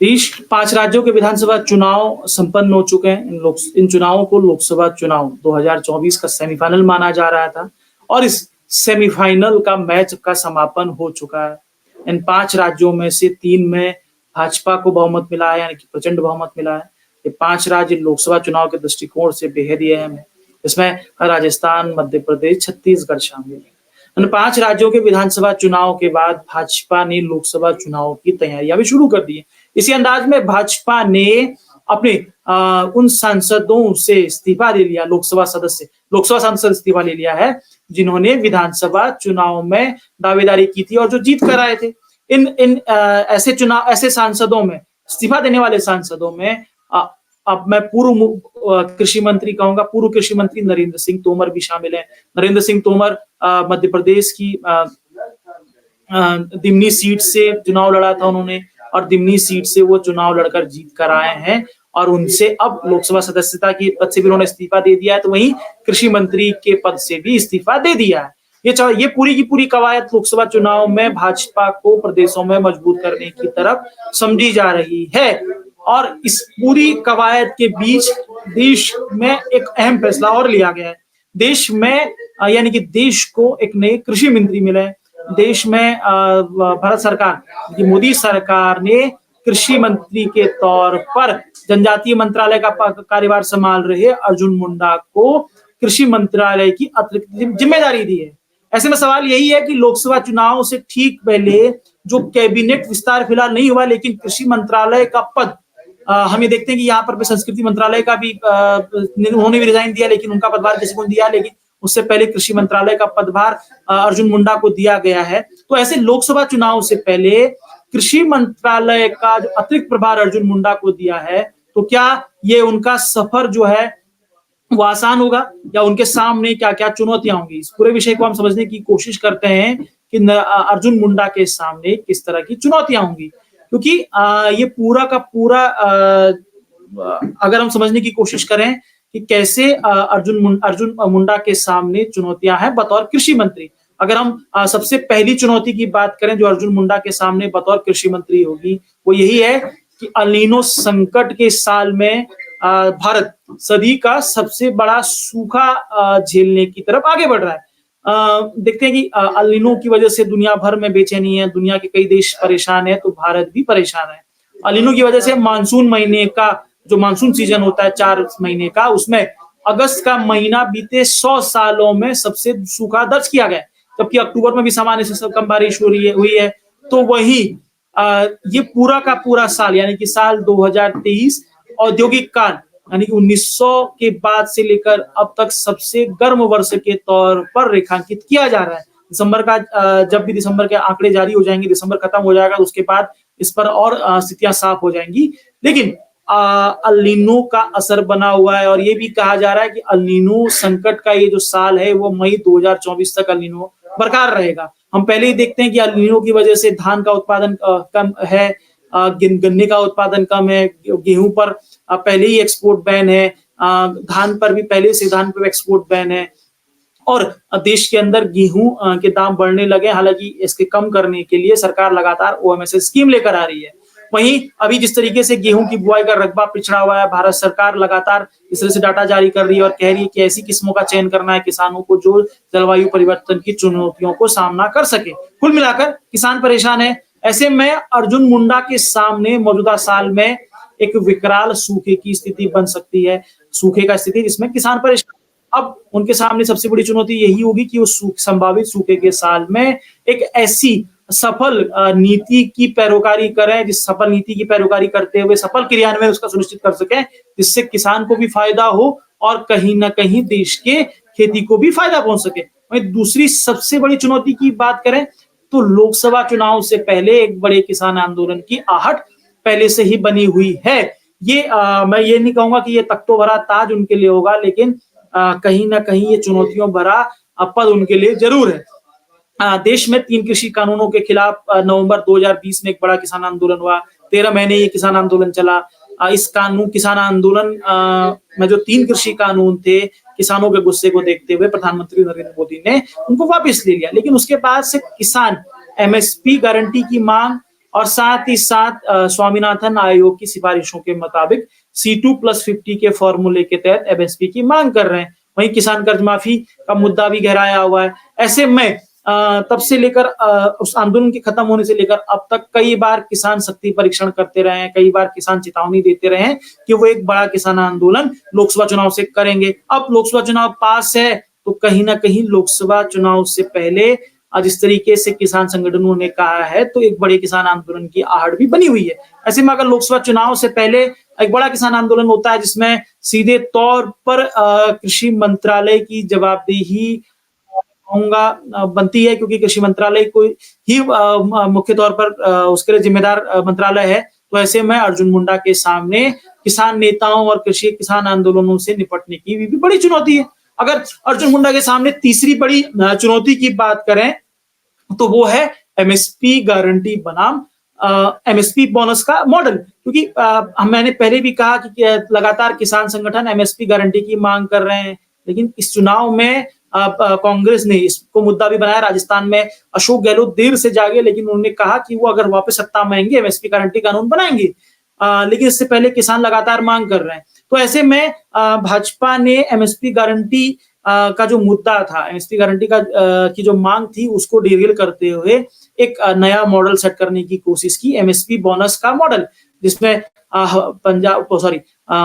देश 5 राज्यों के विधानसभा चुनाव संपन्न हो चुके हैं। इन चुनावों को लोकसभा चुनाव 2024 का सेमीफाइनल माना जा रहा था और इस सेमीफाइनल का मैच का समापन हो चुका है। इन 5 राज्यों में से 3 में भाजपा को बहुमत मिला है, यानी कि प्रचंड बहुमत मिला है। ये 5 राज्य लोकसभा चुनाव के दृष्टिकोण से बेहद ही अहम है। इसमें राजस्थान, मध्य प्रदेश, छत्तीसगढ़ शामिल है। इन 5 राज्यों के विधानसभा चुनाव के बाद भाजपा ने लोकसभा चुनाव की तैयारियां भी शुरू कर दी है। इसी अंदाज में भाजपा ने अपने उन सांसदों से इस्तीफा ले लिया, लोकसभा सांसद इस्तीफा ले लिया है जिन्होंने विधानसभा चुनाव में दावेदारी की थी और जो जीत कर आए थे। ऐसे सांसदों में, इस्तीफा देने वाले सांसदों में अब मैं पूर्व कृषि मंत्री कहूंगा, पूर्व कृषि मंत्री नरेंद्र सिंह तोमर भी शामिल हैं। नरेंद्र सिंह तोमर मध्य प्रदेश की दिमनी सीट से चुनाव लड़ा था उन्होंने, और दिमनी सीट से वो चुनाव लड़कर जीत कर आए हैं और उनसे अब लोकसभा सदस्यता की पद से भी उन्होंने इस्तीफा दे दिया है। तो वहीं कृषि मंत्री के पद से भी इस्तीफा दे दिया है। ये पूरी की पूरी कवायद लोकसभा चुनाव में भाजपा को प्रदेशों में मजबूत करने की तरफ समझी जा रही है। और इस पूरी कवायद के बीच देश में एक अहम फैसला और लिया गया है। देश में यानी कि देश को एक नए कृषि मंत्री मिले। देश में भारत सरकार, मोदी सरकार ने कृषि मंत्री के तौर पर जनजातीय मंत्रालय का कार्यभार संभाल रहे अर्जुन मुंडा को कृषि मंत्रालय की अतिरिक्त जिम्मेदारी दी है। ऐसे में सवाल यही है कि लोकसभा चुनाव से ठीक पहले जो कैबिनेट विस्तार फिलहाल नहीं हुआ, लेकिन कृषि मंत्रालय का पद हम ये देखते हैं कि यहाँ पर संस्कृति मंत्रालय का भी उन्होंने भी रिजाइन दिया, लेकिन उनका पदभार किसी को दिया, लेकिन उससे पहले कृषि मंत्रालय का पदभार अर्जुन मुंडा को दिया गया है। तो ऐसे लोकसभा चुनाव से पहले कृषि मंत्रालय का जो अतिरिक्त प्रभार अर्जुन मुंडा को दिया है, तो क्या ये उनका सफर जो है वो आसान होगा या उनके सामने क्या क्या चुनौतियां होंगी? इस पूरे विषय को हम समझने की कोशिश करते हैं कि अर्जुन मुंडा के सामने किस तरह की चुनौतियां होंगी, क्योंकि ये पूरा का पूरा अगर हम समझने की कोशिश करें कि कैसे अर्जुन मुंडा के सामने चुनौतियां हैं बतौर कृषि मंत्री। अगर हम सबसे पहली चुनौती की बात करें जो अर्जुन मुंडा के सामने बतौर कृषि मंत्री होगी, वो यही है कि अल नीनो संकट के साल में भारत सदी का सबसे बड़ा सूखा झेलने की तरफ आगे बढ़ रहा है। देखते हैं कि अल नीनो की वजह से दुनिया भर में बेचैनी है, दुनिया के कई देश परेशान है, तो भारत भी परेशान है। अल नीनो की वजह से मानसून महीने का जो मानसून सीजन होता है 4 महीने का, उसमें अगस्त का महीना बीते 100 सालों में सबसे सूखा दर्ज किया गया, जबकि अक्टूबर में भी सामान्य से कम बारिश हुई है। तो वही ये पूरा का पूरा साल यानी कि साल 2023 औद्योगिक काल यानी कि 1900 के बाद से लेकर अब तक सबसे गर्म वर्ष के तौर पर रेखांकित किया जा रहा है। दिसंबर का जब भी दिसंबर के आंकड़े जारी हो जाएंगे, दिसंबर खत्म हो जाएगा, उसके बाद इस पर और स्थितियां साफ हो जाएंगी। लेकिन अल नीनो का असर बना हुआ है और ये भी कहा जा रहा है कि अल नीनो संकट का ये जो साल है वो मई 2024 तक अल नीनो बरकरार रहेगा। हम पहले ही देखते हैं कि अल नीनो की वजह से धान का उत्पादन कम है, गन्ने का उत्पादन कम है, गेहूं पर पहले ही एक्सपोर्ट बैन है, धान पर भी पहले से धान पर एक्सपोर्ट बैन है और देश के अंदर गेहूं के दाम बढ़ने लगे। हालांकि इसके कम करने के लिए सरकार लगातार ओएमएसए स्कीम लेकर आ रही है। वहीं अभी जिस तरीके से गेहूं की बुआई का रकबा पिछड़ा हुआ है, भारत सरकार लगातार इस तरह से डाटा जारी कर रही है और कह रही है कि ऐसी किस्मों का चयन करना है किसानों को जो जलवायु परिवर्तन की चुनौतियों को सामना कर सके। कुल मिलाकर किसान परेशान है। ऐसे में अर्जुन मुंडा के सामने मौजूदा साल में एक विकराल सूखे की स्थिति बन सकती है, सूखे का स्थिति जिसमें किसान परेशान। अब उनके सामने सबसे बड़ी चुनौती यही होगी कि वो संभावित सूखे के साल में एक ऐसी सफल नीति की पैरोकारी करें, जिस सफल नीति की पैरोकारी करते हुए सफल क्रियान्वयन उसका सुनिश्चित कर सकें, जिससे किसान को भी फायदा हो और कहीं ना कहीं देश के खेती को भी फायदा पहुंच सके। वहीं दूसरी सबसे बड़ी चुनौती की बात करें तो लोकसभा चुनाव से पहले एक बड़े किसान आंदोलन की आहट पहले से ही बनी हुई है। ये मैं ये नहीं कहूंगा कि ये तख्तो भरा ताज उनके लिए होगा, लेकिन कहीं ना कहीं ये चुनौतियों भरा पद उनके लिए जरूर है। देश में 3 कृषि कानूनों के खिलाफ नवंबर 2020 में एक बड़ा किसान आंदोलन हुआ। 13 महीने ये किसान आंदोलन चला। इस किसान आंदोलन में जो 3 कृषि कानून थे, किसानों के गुस्से को देखते हुए प्रधानमंत्री नरेंद्र मोदी ने उनको वापस ले लिया। लेकिन उसके बाद से किसान एमएसपी गारंटी की मांग और साथ ही साथ स्वामीनाथन आयोग की सिफारिशों के मुताबिक C2+50 के फॉर्मूले के तहत एमएसपी की मांग कर रहे हैं। वहीं किसान कर्ज माफी का मुद्दा भी गहराया हुआ है। ऐसे में तब से लेकर उस आंदोलन के खत्म होने से लेकर अब तक कई बार किसान शक्ति परीक्षण करते रहे हैं, कई बार किसान चेतावनी देते रहे हैं कि वो एक बड़ा किसान आंदोलन लोकसभा चुनाव से करेंगे। अब लोकसभा चुनाव पास है तो कहीं ना कहीं लोकसभा चुनाव से पहले जिस तरीके से किसान संगठनों ने कहा है तो एक बड़े किसान आंदोलन की आहट भी बनी हुई है। ऐसे में अगर लोकसभा चुनाव से पहले एक बड़ा किसान आंदोलन होता है जिसमें सीधे तौर पर कृषि मंत्रालय की जवाबदेही बनती है, क्योंकि कृषि मंत्रालय को ही मुख्य तौर पर उसके लिए जिम्मेदार मंत्रालय है। तो ऐसे में अर्जुन मुंडा के सामने किसान नेताओं और कृषि किसान आंदोलनों से निपटने की भी बड़ी चुनौती है। अगर अर्जुन मुंडा के सामने तीसरी बड़ी चुनौती की बात करें तो वो है एमएसपी गारंटी बनाम एमएसपी बोनस का मॉडल, क्योंकि मैंने पहले भी कहा कि लगातार किसान संगठन एमएसपी गारंटी की मांग कर रहे हैं, लेकिन इस चुनाव में कांग्रेस ने इसको मुद्दा भी बनाया। राजस्थान में अशोक गहलोत देर से जागे, लेकिन उन्होंने कहा कि वो अगर वापस सत्ता में आएंगे एमएसपी गारंटी कानून बनाएंगे। लेकिन इससे पहले किसान लगातार मांग कर रहे हैं। तो ऐसे में भाजपा ने एमएसपी गारंटी का जो मुद्दा था, एमएसपी गारंटी का की जो मांग थी उसको डिरेल करते हुए एक नया मॉडल सेट करने की कोशिश की, एमएसपी बोनस का मॉडल, जिसमें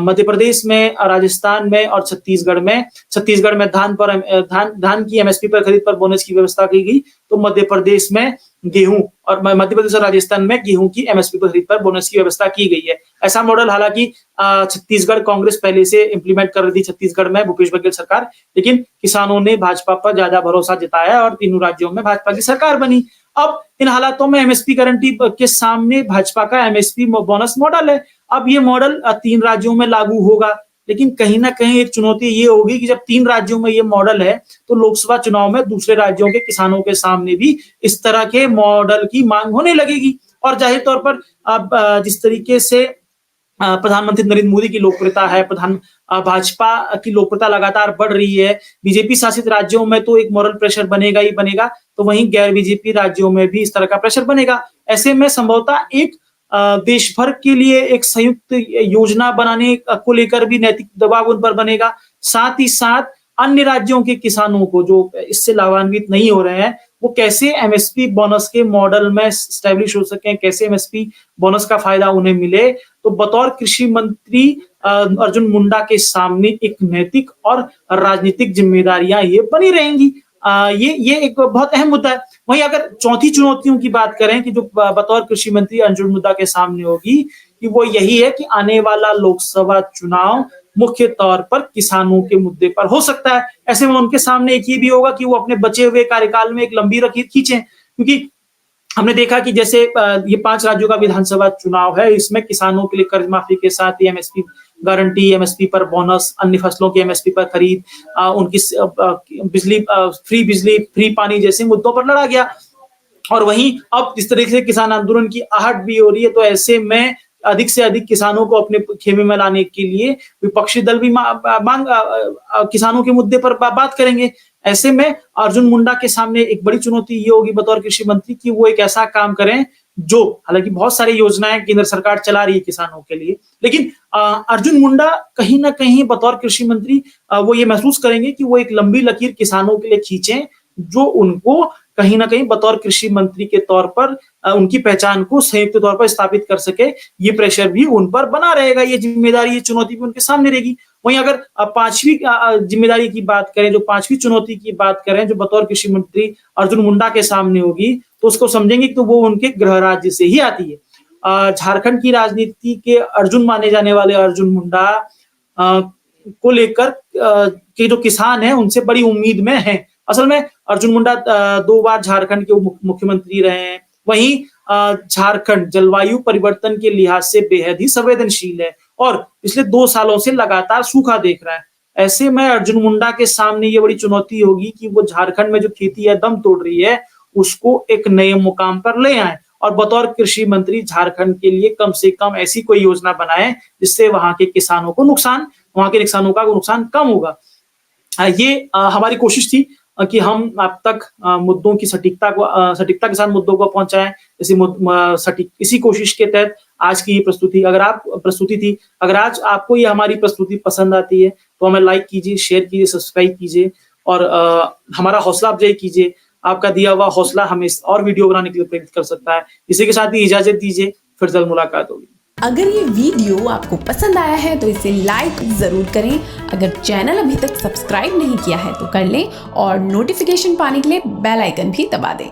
मध्य प्रदेश में, राजस्थान में और छत्तीसगढ़ में धान की एमएसपी पर खरीद पर बोनस की व्यवस्था की गई। तो मध्य प्रदेश में गेहूं और मध्य प्रदेश और राजस्थान में गेहूं की एमएसपी पर खरीद पर बोनस की व्यवस्था की गई है। ऐसा मॉडल हालांकि छत्तीसगढ़ कांग्रेस पहले से इंप्लीमेंट कर रही थी, छत्तीसगढ़ में भूपेश बघेल सरकार, लेकिन किसानों ने भाजपा पर ज्यादा भरोसा जताया और तीनों राज्यों में भाजपा की सरकार बनी। अब इन हालातों में एमएसपी गारंटी के सामने भाजपा का एमएसपी बोनस मॉडल है। अब ये मॉडल 3 राज्यों में लागू होगा, लेकिन कहीं ना कहीं एक चुनौती ये होगी कि जब 3 राज्यों में ये मॉडल है तो लोकसभा चुनाव में दूसरे राज्यों के किसानों के सामने भी इस तरह के मॉडल की मांग होने लगेगी। और जाहिर तौर पर अब जिस तरीके से प्रधानमंत्री नरेंद्र मोदी की लोकप्रियता है, भाजपा की लोकप्रियता लगातार बढ़ रही है, बीजेपी शासित राज्यों में तो एक मॉरल प्रेशर बनेगा ही बनेगा, तो वहीं गैर बीजेपी राज्यों में भी इस तरह का प्रेशर बनेगा। ऐसे में संभवतः एक देश भर के लिए एक संयुक्त योजना बनाने को लेकर भी नैतिक दबाव उन पर बनेगा। साथ ही साथ अन्य राज्यों के किसानों को जो इससे लाभान्वित नहीं हो रहे हैं वो कैसे एमएसपी बोनस के मॉडल में एस्टैब्लिश हो सके, कैसे एमएसपी बोनस का फायदा उन्हें मिले। तो बतौर कृषि मंत्री अर्जुन मुंडा के सामने एक नैतिक और राजनीतिक जिम्मेदारियां ये बनी रहेंगी। ये एक बहुत अहम मुद्दा है। वहीं अगर चौथी चुनौतियों की बात करें कि जो बतौर कृषि मंत्री अर्जुन मुंडा के सामने होगी, कि वो यही है कि आने वाला लोकसभा चुनाव मुख्य तौर पर किसानों के मुद्दे पर हो सकता है। ऐसे में उनके सामने एक ये भी होगा कि वो अपने बचे हुए कार्यकाल में एक लंबी लकीर खींचे, क्योंकि हमने देखा कि जैसे ये 5 राज्यों का विधानसभा चुनाव है, इसमें किसानों के लिए कर्ज माफी के साथ ही एमएसपी गारंटी, एमएसपी पर बोनस, अन्य फसलों की एमएसपी पर खरीद, उनकी बिजली फ्री पानी जैसे मुद्दों पर लड़ा गया। और वहीं अब जिस तरीके से किसान आंदोलन की आहट भी हो रही है, तो ऐसे में अधिक से अधिक किसानों को अपने खेमे में लाने के लिए विपक्षी दल भी किसानों के मुद्दे पर बात करेंगे। ऐसे में अर्जुन मुंडा के सामने एक बड़ी चुनौती ये होगी बतौर कृषि मंत्री कि वो एक ऐसा काम करें जो, हालांकि बहुत सारी योजनाएं केंद्र सरकार चला रही है किसानों के लिए, लेकिन अर्जुन मुंडा कहीं ना कहीं बतौर कृषि मंत्री वो ये महसूस करेंगे कि वो एक लंबी लकीर किसानों के लिए खींचें, जो उनको कहीं ना कहीं बतौर कृषि मंत्री के तौर पर उनकी पहचान को संयुक्त तौर पर स्थापित कर सके। ये प्रेशर भी उन पर बना रहेगा, ये जिम्मेदारी, ये चुनौती भी उनके सामने रहेगी। वहीं अगर पांचवी जिम्मेदारी की बात करें, जो पांचवी चुनौती की बात करें, जो बतौर कृषि मंत्री अर्जुन मुंडा के सामने होगी, तो उसको समझेंगे कि तो वो उनके गृह राज्य से ही आती है। झारखंड की राजनीति के अर्जुन माने जाने वाले अर्जुन मुंडा को लेकर के जो किसान हैं उनसे बड़ी उम्मीद में हैं। असल में अर्जुन मुंडा 2 बार झारखंड के मुख्यमंत्री रहे हैं। वहीं झारखंड जलवायु परिवर्तन के लिहाज से बेहद ही संवेदनशील है और पिछले 2 सालों से लगातार सूखा देख रहा है। ऐसे में अर्जुन मुंडा के सामने ये बड़ी चुनौती होगी कि वो झारखंड में जो खेती है दम तोड़ रही है उसको एक नए मुकाम पर ले आए और बतौर कृषि मंत्री झारखंड के लिए कम से कम ऐसी कोई योजना बनाए जिससे वहां के किसानों को नुकसान, वहां के किसानों का नुकसान कम होगा। ये हमारी कोशिश थी कि हम आप तक मुद्दों की सटीकता के साथ मुद्दों को पहुंचाएं। इसी कोशिश के तहत आज की ये प्रस्तुति थी। अगर आज आपको ये हमारी प्रस्तुति पसंद आती है तो हमें लाइक कीजिए, शेयर कीजिए, सब्सक्राइब कीजिए और हमारा हौसला अफजाई कीजिए। आपका दिया हुआ हौसला हमें और वीडियो बनाने के लिए प्रेरित कर सकता है। इसी के साथ ही इजाजत दीजिए, फिर जल्द मुलाकात होगी। अगर ये वीडियो आपको पसंद आया है तो इसे लाइक जरूर करें। अगर चैनल अभी तक सब्सक्राइब नहीं किया है तो कर लें और नोटिफिकेशन पाने के लिए बेल आइकन भी दबा दें।